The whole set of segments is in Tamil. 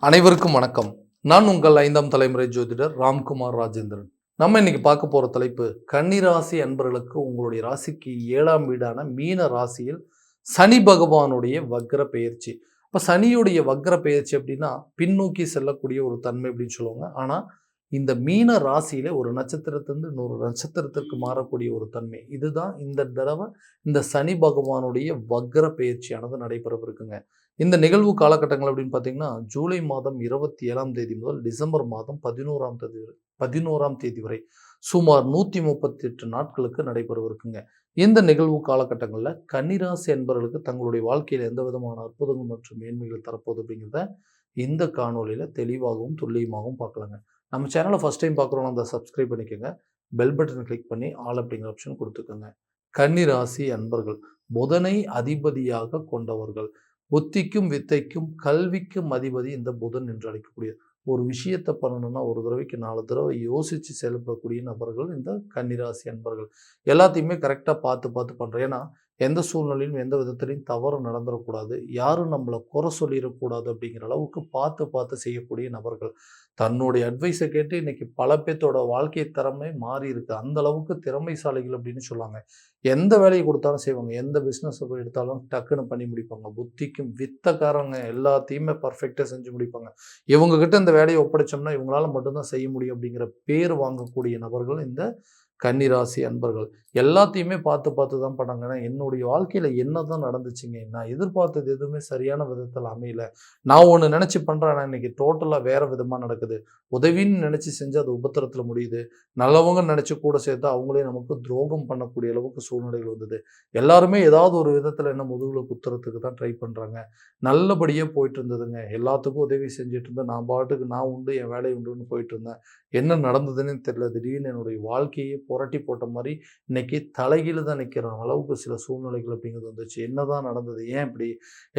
அனைவருக்கும் வணக்கம். நான் உங்கள் 5ஆம் தலைமுறை ஜோதிடர் ராம்குமார் ராஜேந்திரன். நம்ம இன்னைக்கு பார்க்க போற தலைப்பு, கன்னிராசி அன்பர்களுக்கு உங்களுடைய ராசிக்கு 7ஆம் வீடான மீன ராசியில் சனி பகவானுடைய வக்ர பெயர்ச்சி. அப்ப சனியுடைய வக்ர பெயர்ச்சி அப்படின்னா பின்னோக்கி செல்லக்கூடிய ஒரு தன்மை அப்படின்னு சொல்லுவாங்க. ஆனா இந்த மீன ராசியில ஒரு நட்சத்திரத்திலிருந்து இன்னொரு நட்சத்திரத்திற்கு மாறக்கூடிய ஒரு தன்மை. இதுதான் இந்த தடவை இந்த சனி பகவானுடைய வக்ர பெயர்ச்சியானது நடைபெறவிருக்குங்க. இந்த நிகழ்வு காலகட்டங்கள் அப்படின்னு பார்த்தீங்கன்னா, ஜூலை மாதம் 27ஆம் தேதி முதல் டிசம்பர் மாதம் 11ஆம் தேதி வரை சுமார் 138 நாட்களுக்கு நடைபெறவிருக்குங்க. இந்த நிகழ்வு காலகட்டங்களில் கன்னிராசி என்பவர்களுக்கு தங்களுடைய வாழ்க்கையில் எந்த விதமான அற்புதங்கள் மற்றும் மேன்மைகள் தரப்போகுது அப்படிங்கிறத இந்த காணொலியில் தெளிவாகவும் துல்லியமாகவும் பார்க்கலாங்க. நம்ம சேனலை ஃபஸ்ட் டைம் பார்க்குறோன்னா அந்த சப்ஸ்கிரைப் பண்ணிக்கோங்க. பெல் பட்டன் கிளிக் பண்ணி ஆல் அப்படிங்கிற ஆப்ஷன் கொடுத்துக்கோங்க. கன்னிராசி அன்பர்கள் புதனை அதிபதியாக கொண்டவர்கள். புத்திக்கும் வித்தைக்கும் கல்விக்கும் அதிபதி இந்த புதன் என்று அழைக்கக்கூடிய ஒரு விஷயத்தை பண்ணணும்னா ஒரு தடவைக்கு 4 தடவை யோசித்து செயல்படக்கூடிய நபர்கள் இந்த கன்னிராசி அன்பர்கள். எல்லாத்தையுமே கரெக்டாக பார்த்து பார்த்து பண்ணுறேன். ஏன்னா எந்த சூழ்நிலையும் எந்த விதத்திலையும் தவறு நடந்துடக்கூடாது, யாரும் நம்மளை குறை சொல்லிடக்கூடாது அப்படிங்கிற அளவுக்கு பார்த்து பார்த்து செய்யக்கூடிய நபர்கள். தன்னுடைய அட்வைஸை கேட்டு இன்னைக்கு பல பேர்த்தோட வாழ்க்கை திறமை மாறி இருக்கு. அந்த அளவுக்கு திறமைசாலிகள் அப்படின்னு சொல்லுவாங்க. எந்த வேலையை கொடுத்தாலும் செய்வாங்க, எந்த பிஸ்னஸ் எடுத்தாலும் டக்குன்னு பண்ணி முடிப்பாங்க. புத்திக்கும் வித்தக்காரங்க எல்லாத்தையுமே பர்ஃபெக்டாக செஞ்சு முடிப்பாங்க. இவங்க கிட்ட இந்த வேலையை ஒப்படைச்சோம்னா இவங்களால மட்டும்தான் செய்ய முடியும் அப்படிங்கிற பேர் வாங்கக்கூடிய நபர்கள் இந்த கன்னிராசி அன்பர்கள். எல்லாத்தையுமே பார்த்து பார்த்து தான் பண்ணாங்க. ஏன்னா என்னுடைய வாழ்க்கையில் என்ன தான் நடந்துச்சுங்க, நான் எதிர்பார்த்தது எதுவுமே சரியான விதத்தில் அமையல. நான் ஒன்று நினச்சி பண்ணுறேன், ஆனால் இன்னைக்கு டோட்டலாக வேறு விதமாக நடக்குது. உதவின்னு நினச்சி செஞ்சு அது உபத்திரத்தில் முடியுது. நல்லவங்க நினச்சி கூட சேர்த்து அவங்களே நமக்கு துரோகம் பண்ணக்கூடிய அளவுக்கு சூழ்நிலைகள் வந்தது. எல்லாருமே ஏதாவது ஒரு விதத்தில் என்ன முதுகில் குத்துறதுக்கு தான் ட்ரை பண்ணுறாங்க. நல்லபடியாக போயிட்டு இருந்ததுங்க. எல்லாத்துக்கும் உதவி செஞ்சுட்டு இருந்தேன். நான் பாட்டுக்கு நான் உண்டு என் வேலை உண்டுன்னு போயிட்டு இருந்தேன். என்ன நடந்ததுன்னு தெரியல. திடீர்னு என்னுடைய வாழ்க்கையே புரட்டி போட்ட மாதிரி இன்னைக்கு தலைகீழ தான் நிற்கிற அளவுக்கு சில சூழ்நிலைகள் அப்படிங்கிறது வந்துச்சு. என்னதான் நடந்தது, ஏன் இப்படி?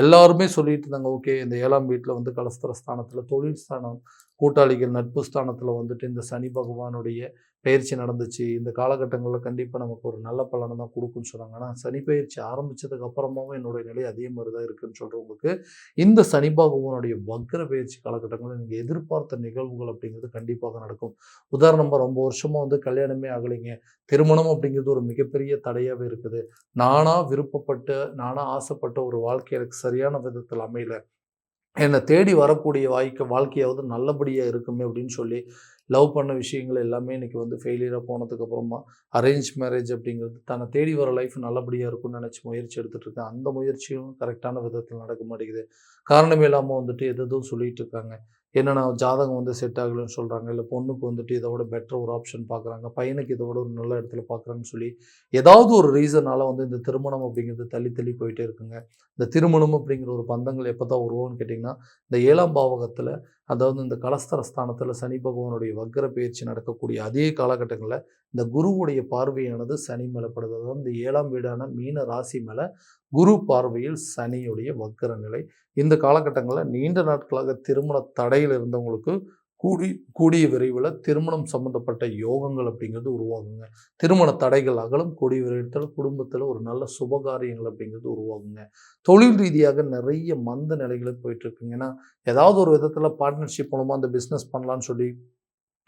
எல்லாருமே சொல்லிட்டு இருந்தாங்க, ஓகே இந்த 7ஆம் வீட்டில் வந்து கலஸ்திர ஸ்தானத்தில் தொழில் ஸ்தானம், கூட்டாளிகள் நட்பு ஸ்தானத்தில் வந்துட்டு இந்த சனி பகவானுடைய பயிற்சி நடந்துச்சு. இந்த காலகட்டங்களில் கண்டிப்பாக நமக்கு ஒரு நல்ல பலனை தான் கொடுக்குன்னு சொன்னாங்க. ஆனால் சனி பயிற்சி ஆரம்பித்ததுக்கு அப்புறமாவும் என்னுடைய நிலை அதே மாதிரி தான் இருக்குதுன்னு சொல்கிறவங்களுக்கு இந்த சனி பகவானுடைய வக்ர பயிற்சி காலகட்டங்களில் நீங்கள் எதிர்பார்த்த நிகழ்வுகள் அப்படிங்கிறது கண்டிப்பாக நடக்கும். உதாரணமாக ரொம்ப வருஷமாக வந்து கல்யாணமே ஆகலைங்க, திருமணம் அப்படிங்கிறது ஒரு மிகப்பெரிய தடையாகவே இருக்குது. நானாக விருப்பப்பட்டு நானாக ஆசைப்பட்ட ஒரு வாழ்க்கை எனக்கு சரியான விதத்தில் அமையல, என்னை தேடி வரக்கூடிய வாழ்க்கையாவது நல்லபடியாக இருக்குமே அப்படின்னு சொல்லி லவ் பண்ண விஷயங்கள் எல்லாமே இன்றைக்கி வந்து ஃபெயிலியராக போனதுக்கப்புறமா அரேஞ்ச் மேரேஜ் அப்படிங்கிறது தன்னை தேடி வர லைஃப் நல்லபடியாக இருக்கும்னு நினச்சி முயற்சி எடுத்துகிட்ருக்கேன். அந்த முயற்சியும் கரெக்டான விதத்தில் நடக்க மாட்டேங்குது. காரணமே இல்லாமல் வந்துட்டு எதுவும் சொல்லிகிட்டு இருக்காங்க. என்னென்னா ஜாதகம் வந்து செட் ஆகலைன்னு சொல்கிறாங்க, இல்லை பொண்ணுக்கு வந்துட்டு இதை விட பெட்டர் ஒரு ஆப்ஷன் பார்க்குறாங்க, பையனுக்கு இதை விட ஒரு நல்ல இடத்துல பார்க்குறாங்கன்னு சொல்லி ஏதாவது ஒரு ரீசனால் வந்து இந்த திருமணம் அப்படிங்கிறது தள்ளி தள்ளி போயிட்டே இருக்குங்க. இந்த திருமணம் அப்படிங்கிற ஒரு பந்தங்கள் எப்போ தான் உருவான்னு கேட்டிங்கன்னா, இந்த 7ஆம் பாவகத்தில், அதாவது இந்த கலஸ்தர ஸ்தானத்தில் சனி பகவானுடைய வக்ர பயிற்சி நடக்கக்கூடிய அதே காலகட்டங்களில் இந்த குருவுடைய பார்வையானது சனி மேலே படுது. அதாவது இந்த 7ஆம் வீடான மீன ராசி மேலே குரு பார்வையில் சனியுடைய வக்ர நிலை. இந்த காலகட்டங்களில் நீண்ட நாட்களாக திருமண தடையில் இருந்தவங்களுக்கு கூடிய விரைவில் திருமணம் சம்பந்தப்பட்ட யோகங்கள் அப்படிங்கிறது உருவாகுங்க. திருமண தடைகள் அகலும், கூடிய விரைவில் குடும்பத்தில் ஒரு நல்ல சுபகாரியங்கள் அப்படிங்கிறது உருவாகுங்க. தொழில் ரீதியாக நிறைய மந்த நிலைகளுக்கு போயிட்டு இருக்குங்க. ஏன்னா ஏதாவது ஒரு விதத்தில் பார்ட்னர்ஷிப் மூலமாக அந்த பிஸ்னஸ் பண்ணலான்னு சொல்லி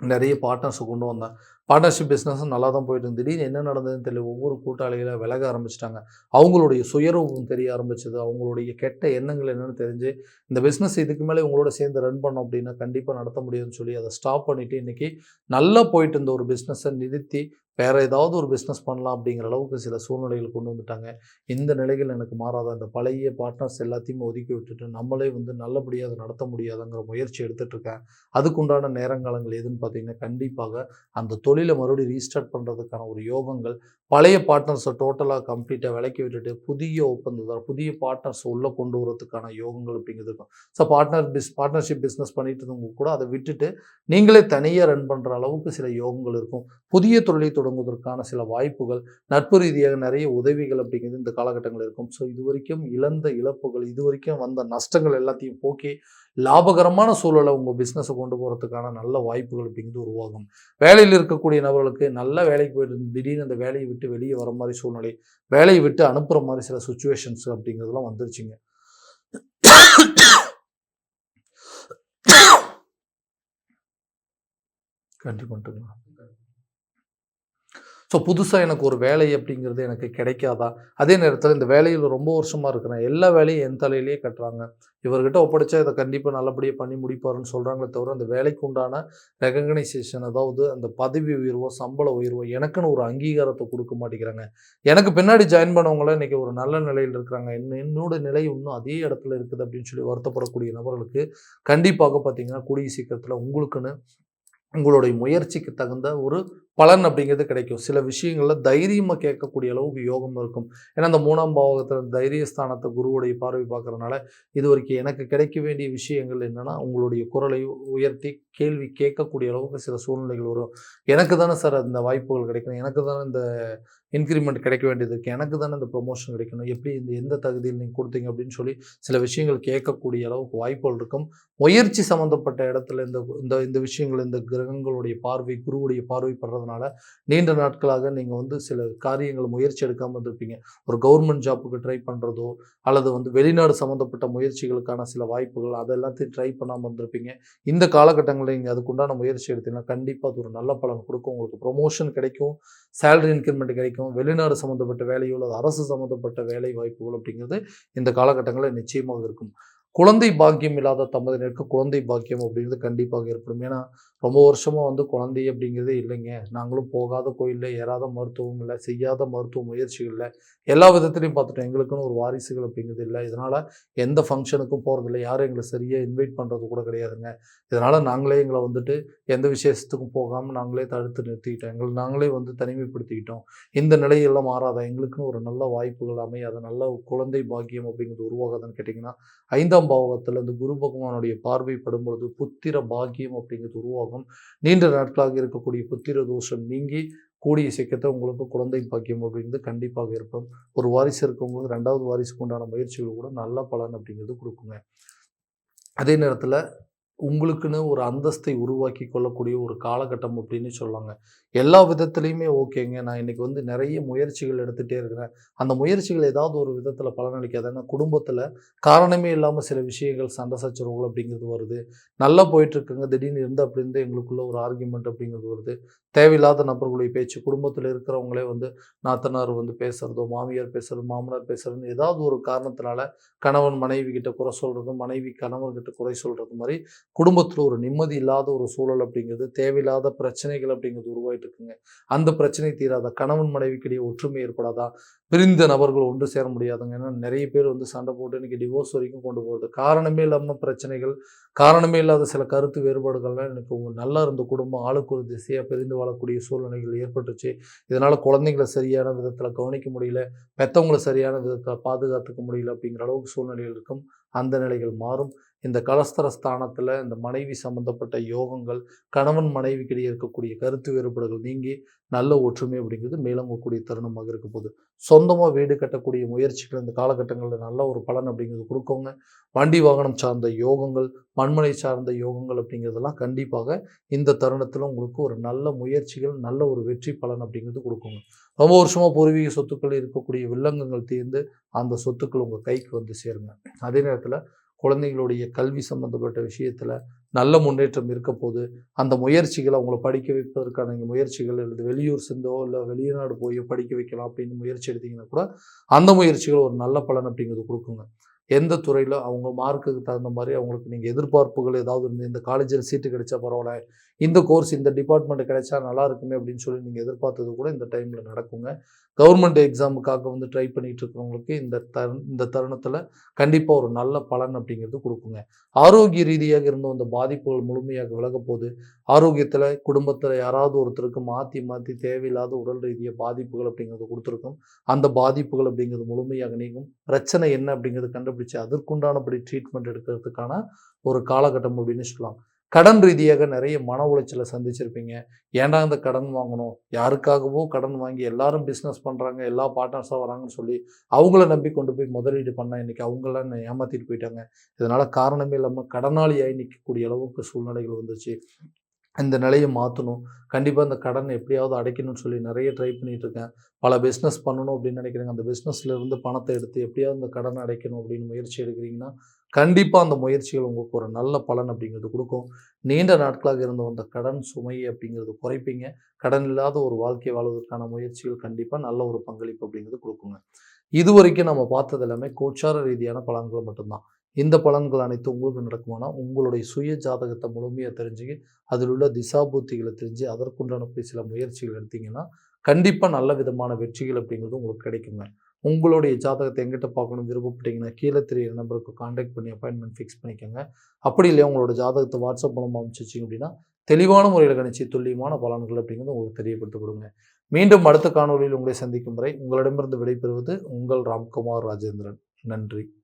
நிறைய பார்ட்னர்ஸை கொண்டு வந்தேன். பார்ட்னர்ஷிப் பிஸ்னஸும் நல்லா தான் போயிட்டு இருந்தது. திடீர்னு என்ன நடந்ததுன்னு தெரியல, ஒவ்வொரு கூட்டாளிகளை விலக ஆரம்பிச்சிட்டாங்க. அவங்களுடைய சுயரூபம் தெரிய ஆரம்பிச்சது. அவங்களுடைய கெட்ட எண்ணங்கள் என்னென்னு தெரிஞ்சு, இந்த பிஸ்னஸ் இதுக்கு மேலே இவங்களோட சேர்ந்து ரன் பண்ணோம் அப்படின்னா கண்டிப்பாக நடத்த முடியும்னு சொல்லி அதை ஸ்டாப் பண்ணிவிட்டு இன்றைக்கி நல்லா போயிட்டு இருந்த ஒரு பிஸ்னஸை நிறுத்தி வேறு ஏதாவது ஒரு பிஸ்னஸ் பண்ணலாம் அப்படிங்கிற அளவுக்கு சில சூழ்நிலைகள் கொண்டு வந்துட்டாங்க. இந்த நிலைகள் எனக்கு மாறாத அந்த பழைய பார்ட்னர்ஸ் எல்லாத்தையுமே ஒதுக்கி விட்டுட்டு நம்மளே வந்து நல்லபடியாக அதை நடத்த முடியாதுங்கிற முயற்சி எடுத்துகிட்ருக்கேன். அதுக்குண்டான நேரங்காலங்கள் எதுன்னு பார்த்தீங்கன்னா, கண்டிப்பாக அந்த தொழிலை மறுபடியும் ரீஸ்டார்ட் பண்ணுறதுக்கான ஒரு யோகங்கள், பழைய பார்ட்னர்ஸை டோட்டலாக கம்ப்ளீட்டாக விலக்கி விட்டுட்டு புதிய ஒப்பந்தம் புதிய பார்ட்னர்ஸ் உள்ளே கொண்டு வரதுக்கான யோகங்கள் அப்படிங்கிறது இருக்கும். ஸோ பார்ட்னர்ஷிப் பிஸ்னஸ் பண்ணிட்டு இருந்தவங்க கூட அதை விட்டுட்டு நீங்களே தனியாக ரன் பண்ணுற அளவுக்கு சில யோகங்கள் இருக்கும். புதிய தொழிலை தொடங்குவதற்கான சில வாய்ப்புகள், நட்பு ரீதியாக நிறைய உதவிகள் அப்படிங்கிறது இந்த காலகட்டங்கள் இருக்கும். ஸோ இதுவரைக்கும் இழந்த இழப்புகள், இதுவரைக்கும் வந்த நஷ்டங்கள் எல்லாத்தையும் போக்கி லாபகரமான சூழலை உங்கள் பிஸ்னஸை கொண்டு போகிறதுக்கான நல்ல வாய்ப்புகள் அப்படிங்கிறது உருவாகும். வேலையில் இருக்கக்கூடிய நபர்களுக்கு நல்ல வேலைக்கு போயிட்டு இருந்து திடீர்னு அந்த வேலையை விட்டு வெளியே வர மாதிரி சூழ்நிலை, வேலையை விட்டு அனுப்புகிற மாதிரி சில சுச்சுவேஷன்ஸ் அப்படிங்கிறதுலாம் வந்துருச்சுங்க. கண்டிப்பாட்டுங்க. ஸோ புதுசாக எனக்கு ஒரு வேலை அப்படிங்கிறது எனக்கு கிடைக்காதா? அதே நேரத்தில் இந்த வேலையில் ரொம்ப வருஷமாக இருக்கிறேன். எல்லா வேலையும் என் தலையிலேயே கட்டுறாங்க. இவர்கிட்ட ஒப்படைச்சா இதை கண்டிப்பாக நல்லபடியாக பண்ணி முடிப்பாருன்னு சொல்கிறாங்களே தவிர, அந்த வேலைக்கு உண்டான ரெகக்னைசேஷன், அதாவது அந்த பதவி உயர்வோ, சம்பள உயர்வோ, எனக்குன்னு ஒரு அங்கீகாரத்தை கொடுக்க மாட்டேங்கிறாங்க. எனக்கு பின்னாடி ஜாயின் பண்ணவங்களாம் இன்றைக்கி ஒரு நல்ல நிலையில் இருக்கிறாங்க. என்னோட நிலை இன்னும் அதே இடத்துல இருக்குது அப்படின்னு சொல்லி வருத்தப்படக்கூடிய நபர்களுக்கு கண்டிப்பாக பார்த்தீங்கன்னா, கூடிய சீக்கிரத்தில் உங்களுக்குன்னு உங்களுடைய முயற்சிக்கு தகுந்த ஒரு பலன் அப்படிங்கிறது கிடைக்கும். சில விஷயங்கள்ல தைரியமா கேட்கக்கூடிய அளவுக்கு யோகம் இருக்கும். ஏன்னா, அந்த 3ஆம் பாவகத்துல தைரியஸ்தானத்த குருவுடைய பார்வை பார்க்கறனால, இதுவரைக்கும் எனக்கு கிடைக்க வேண்டிய விஷயங்கள் என்னன்னா, உங்களுடைய குரலை உயர்த்தி கேள்வி கேட்கக்கூடிய அளவுக்கு சில சூழ்நிலைகள் வரும். எனக்கு தானே சார் அந்த வாய்ப்புகள் கிடைக்கணும். எனக்கு தானே இந்த இன்கிரிமெண்ட் கிடைக்க வேண்டியது இருக்கு. எனக்கு தானே இந்த ப்ரமோஷன் கிடைக்கணும். எப்படி இந்த எந்த தகுதியில் நீங்க குடுத்தீங்க அப்படின்னு சொல்லி சில விஷயங்கள் கேட்கக்கூடிய அளவுக்கு வாய்ப்புகள் இருக்கும். முயற்சி சம்மந்தப்பட்ட இடத்துல இந்த இந்த இந்த விஷயங்கள், இந்த கிரகங்களுடைய பார்வை, குருவுடைய பார்வை படுறதுனால, நீண்ட நாட்களாக நீங்க சில காரியங்கள் முயற்சி எடுக்காம இருந்திருப்பீங்க. ஒரு கவர்மெண்ட் ஜாப்புக்கு ட்ரை பண்றதோ, அல்லது வெளிநாடு சம்மந்தப்பட்ட முயற்சிகளுக்கான சில வாய்ப்புகள், அது எல்லாத்தையும் ட்ரை பண்ணாம இருந்திருப்பீங்க. இந்த காலகட்டங்கள்ல நீங்க அதுக்குண்டான முயற்சி எடுத்தீங்கன்னா, கண்டிப்பா அது ஒரு நல்ல பலன் குடுக்கும். உங்களுக்கு ப்ரமோஷன் கிடைக்கும், சேலரி இன்கிரிமெண்ட் கிடைக்கும், வெளிநாடு சம்மந்தப்பட்ட வேலையோ அல்லது அரசு சம்மந்தப்பட்ட வேலை வாய்ப்புகள் அப்படிங்கிறது இந்த காலகட்டங்களில் நிச்சயமாக இருக்கும். குழந்தை பாக்கியம் இல்லாத தம்பதியினருக்கு குழந்தை பாக்கியம் அப்படிங்கிறது கண்டிப்பாக ஏற்படும். ஏன்னா, ரொம்ப வருஷமா குழந்தை அப்படிங்கிறதே இல்லைங்க. நாங்களும் போகாத கோயில்ல, ஏறாத மருத்துவம் இல்ல, செய்யாத மருத்துவ முயற்சிகள் இல்ல. எல்லா விதத்திலயும் பார்த்துட்டோம். எங்களுக்குன்னு ஒரு வாரிசுகள் அப்படிங்கிறது இல்ல. இதனால எந்த ஃபங்ஷனுக்கும் போறதில்ல. யாரும் எங்கள சரியா இன்வைட் பண்றது கூட கிடையாதுங்க. இதனால நாங்களே எங்கள எந்த விசேஷத்துக்கும் போகாம நாங்களே தடுத்து நிறுத்திக்கிட்டோம். நாங்களே தனிமைப்படுத்திக்கிட்டோம். இந்த நிலையெல்லாம் மாறாதா? எங்களுக்குன்னு ஒரு நல்ல வாய்ப்புகள் அமையாத, நல்ல குழந்தை பாக்கியம் அப்படிங்கிறது உருவாகாதான்னு கேட்டீங்கன்னா, 5ஆம் பாவகத்துல இந்த குரு பகவானுடைய பார்வை படும்பொழுது புத்திர பாக்கியம் அப்படிங்கிறது உருவாகும். நீண்ட நாட்களாக இருக்கக்கூடிய புத்திர தோஷம் நீங்கி கூடிய சீக்கிரத்துல உங்களுக்கு குழந்தை பாக்கியம் அப்படிங்கிறது கண்டிப்பாக ஏற்படும். ஒரு வாரிசு இருக்கவங்களுக்கு 2வது வாரிசுக்கு உண்டான முயற்சிகள் கூட நல்ல பலன் அப்படிங்கிறது குடுக்குங்க. அதே நேரத்துல உங்களுக்குன்னு ஒரு அந்தஸ்தை உருவாக்கி கொள்ளக்கூடிய ஒரு காலகட்டம் அப்படின்னு சொல்லலாங்க. எல்லா விதத்திலயுமே ஓகேங்க. நான் இன்னைக்கு நெறைய முயற்சிகள் எடுத்துட்டே இருக்கிறேன். அந்த முயற்சிகள் ஏதாவது ஒரு விதத்தில பலனளிக்காது. ஏன்னா குடும்பத்தில காரணமே இல்லாம சில விஷயங்கள் சண்டை சச்சரவுகள் அப்படிங்கிறது வருது. நல்லா போயிட்டுருக்குங்க. திடீர்னு அப்படி இருந்து எங்களுக்குள்ள ஒரு ஆர்கியுமெண்ட் அப்படிங்கிறது வருது. தேவையில்லாத நபர்களுடைய பேச்சு குடும்பத்தில இருக்கிறவங்களே நாத்தனார் பேசுறதோ, மாமியார் பேசுறது, மாமனார் பேசுறதுன்னு ஏதாவது ஒரு காரணத்தினால கணவன் மனைவி கிட்ட குறை சொல்றதும், மனைவி கணவன்கிட்ட குறை சொல்றது மாரி குடும்பத்துல ஒரு நிம்மதி இல்லாத ஒரு சூழல் அப்படிங்கிறது, தேவையில்லாத பிரச்சனைகள் அப்படிங்கிறது உருவாயிட்டு இருக்குங்க. அந்த பிரச்சனை தீராதா? கணவன் மனைவிக்கிடையே ஒற்றுமை ஏற்படாதா? பிரிந்த நபர்கள் ஒன்று சேர முடியாதுங்க. ஏன்னா நெறைய பேர் சண்டை போட்டு இன்னைக்கு டிவோர்ஸ் வரைக்கும் கொண்டு போகுது. காரணமே இல்லாம பிரச்சனைகள், காரணமே இல்லாத சில கருத்து வேறுபாடுகள்லாம் இன்னைக்கு நல்லா இருந்த குடும்பம் ஆளுக்கு ஒரு திசையா பிரிந்து வாழக்கூடிய சூழ்நிலைகள் ஏற்பட்டுச்சு. இதனால குழந்தைங்கள சரியான விதத்துல கவனிக்க முடியல. பெத்தவங்கள சரியான விதத்துல பாதுகாத்துக்க முடியல அப்படிங்கிற அளவுக்கு சூழ்நிலைகள் இருக்கும். அந்த நிலைகள் மாறும். இந்த கலஸ்தர ஸ்தானத்துல இந்த மனைவி சம்பந்தப்பட்ட யோகங்கள், கணவன் மனைவிக்கிடையே இருக்கக்கூடிய கருத்து வேறுபாடுகள் நீங்கி நல்ல ஒற்றுமை அப்படிங்கிறது மேலோங்கக்கூடிய தருணமாக இருக்க போகுது. சொந்தமா வீடு கட்டக்கூடிய முயற்சிகள் இந்த காலகட்டங்கள்ல நல்ல ஒரு பலன் அப்படிங்கிறது குடுக்குங்க. வண்டி வாகனம் சார்ந்த யோகங்கள், மண்மனை சார்ந்த யோகங்கள் அப்படிங்கிறதெல்லாம் கண்டிப்பாக இந்த தருணத்துல உங்களுக்கு ஒரு நல்ல முயற்சிகள், நல்ல ஒரு வெற்றி பலன் அப்படிங்கிறது குடுக்குங்க. ரொம்ப வருஷமா பூர்வீக சொத்துக்கள் இருக்கக்கூடிய வில்லங்கங்கள் தீர்ந்து அந்த சொத்துக்கள் உங்க கைக்கு சேருங்க. அதே நேரத்துல குழந்தைகளுடைய கல்வி சம்பந்தப்பட்ட விஷயத்துல நல்ல முன்னேற்றம் இருக்க போது. அந்த முயற்சிகள் அவங்கள படிக்க வைப்பதற்கான முயற்சிகள் அல்லது வெளியூர் சென்றோ இல்லை வெளிநாடு போய் படிக்க வைக்கலாம் அப்படின்னு முயற்சி எடுத்தீங்கன்னா கூட அந்த முயற்சிகள் ஒரு நல்ல பலன் அப்படிங்கிறது கொடுக்குங்க. எந்த துறையில் அவங்க மார்க்குக்கு தகுந்த மாதிரி அவங்களுக்கு நீங்கள் எதிர்பார்ப்புகள் ஏதாவது இருந்து இந்த காலேஜில் சீட்டு கிடைச்சா பரவாயில்ல, இந்த கோர்ஸ் இந்த டிபார்ட்மெண்ட் கிடைச்சா நல்லா இருக்குமே அப்படின்னு சொல்லி நீங்கள் எதிர்பார்த்தது கூட இந்த டைமில் நடக்குங்க. கவர்மெண்ட் எக்ஸாமுக்காக ட்ரை பண்ணிட்டு இருக்கிறவங்களுக்கு இந்த தருணத்தில் கண்டிப்பாக ஒரு நல்ல பலன் அப்படிங்கிறது கொடுக்குங்க. ஆரோக்கிய ரீதியாக இருந்த அந்த பாதிப்புகள் முழுமையாக விலக போது. ஆரோக்கியத்தில் குடும்பத்தில் யாராவது ஒருத்தருக்கு மாற்றி மாற்றி தேவையில்லாத உடல் ரீதியாக பாதிப்புகள் அப்படிங்கிறது கொடுத்துருக்கும். அந்த பாதிப்புகள் அப்படிங்கிறது முழுமையாக நீங்கும். பிரச்சனை என்ன அப்படிங்கிறது கண்டுபிடிச்சு அதற்குண்டானபடி ட்ரீட்மெண்ட் எடுக்கிறதுக்கான ஒரு காலகட்டம் அப்படின்னு சொல்லலாம். கடன் ரீதியாக நிறைய மன உளைச்சலை சந்திச்சிருப்பீங்க. ஏன்டா இந்த கடன் வாங்கணும்? யாருக்காகவோ கடன் வாங்கி எல்லாரும் பிஸ்னஸ் பண்ணுறாங்க, எல்லா பார்ட்னர்ஸாக வராங்கன்னு சொல்லி அவங்கள நம்பி கொண்டு போய் முதலீடு பண்ணால் இன்றைக்கி அவங்களாம் என்னை ஏமாற்றிட்டு போயிட்டாங்க. இதனால் காரணமே இல்லாமல் கடனாளியாகி நிற்கக்கூடிய அளவுக்கு சூழ்நிலைகள் வந்துச்சு. இந்த நிலையை மாற்றணும். கண்டிப்பாக இந்த கடனை எப்படியாவது அடைக்கணும்னு சொல்லி நிறைய ட்ரை பண்ணிகிட்டு இருக்கேன். பல பிஸ்னஸ் பண்ணணும் அப்படின்னு நினைக்கிறேங்க. அந்த பிஸ்னஸ்லேருந்து பணத்தை எடுத்து எப்படியாவது இந்த கடனை அடைக்கணும் அப்படின்னு முயற்சி எடுக்கிறீங்கன்னா கண்டிப்பாக அந்த முயற்சிகள் உங்களுக்கு ஒரு நல்ல பலன் அப்படிங்கிறது கொடுக்கும். நீண்ட நாட்களாக இருந்து வந்த கடன் சுமை அப்படிங்கிறது குறைப்பீங்க. கடன் இல்லாத ஒரு வாழ்க்கை வாழ்வதற்கான முயற்சிகள் கண்டிப்பாக நல்ல ஒரு பங்களிப்பு அப்படிங்கிறது கொடுக்குங்க. இதுவரைக்கும் நம்ம பார்த்தது எல்லாமே கோச்சார ரீதியான பலன்கள் மட்டும்தான். இந்த பலன்கள் அனைத்தும் உங்களுக்கு நடக்குமானா, உங்களுடைய சுய ஜாதகத்தை முழுமையா தெரிஞ்சுக்க, அதில் உள்ள திசாபுத்திகளை தெரிஞ்சு, அதற்குண்டான சில முயற்சிகள் எடுத்தீங்கன்னா, கண்டிப்பா நல்ல விதமான வெற்றிகள் அப்படிங்கிறது உங்களுக்கு கிடைக்குங்க. உங்களுடைய ஜாதகத்தை எங்கிட்ட பார்க்கணும்னு விருப்பப்பட்டீங்கன்னா, கீழ தெரியிற நம்பருக்கு கான்டாக்ட் பண்ணி அப்பாயின்ட்மென்ட் ஃபிக்ஸ் பண்ணிக்கோங்க. அப்படி இல்லையா உங்களோட ஜாதகத்தை வாட்ஸ்அப் மூலமா அனுப்பிச்சு வச்சீங்க அப்படின்னா, தெளிவான முறையில கணிச்சு துல்லியமான பலன்கள் அப்படிங்கிறது உங்களுக்கு தெரியப்படுத்தப்படுங்க. மீண்டும் அடுத்த காணொளியில் உங்களை சந்திக்கும் வரை உங்களிடமிருந்து விடைபெறுவது உங்கள் ராம்குமார் ராஜேந்திரன். நன்றி.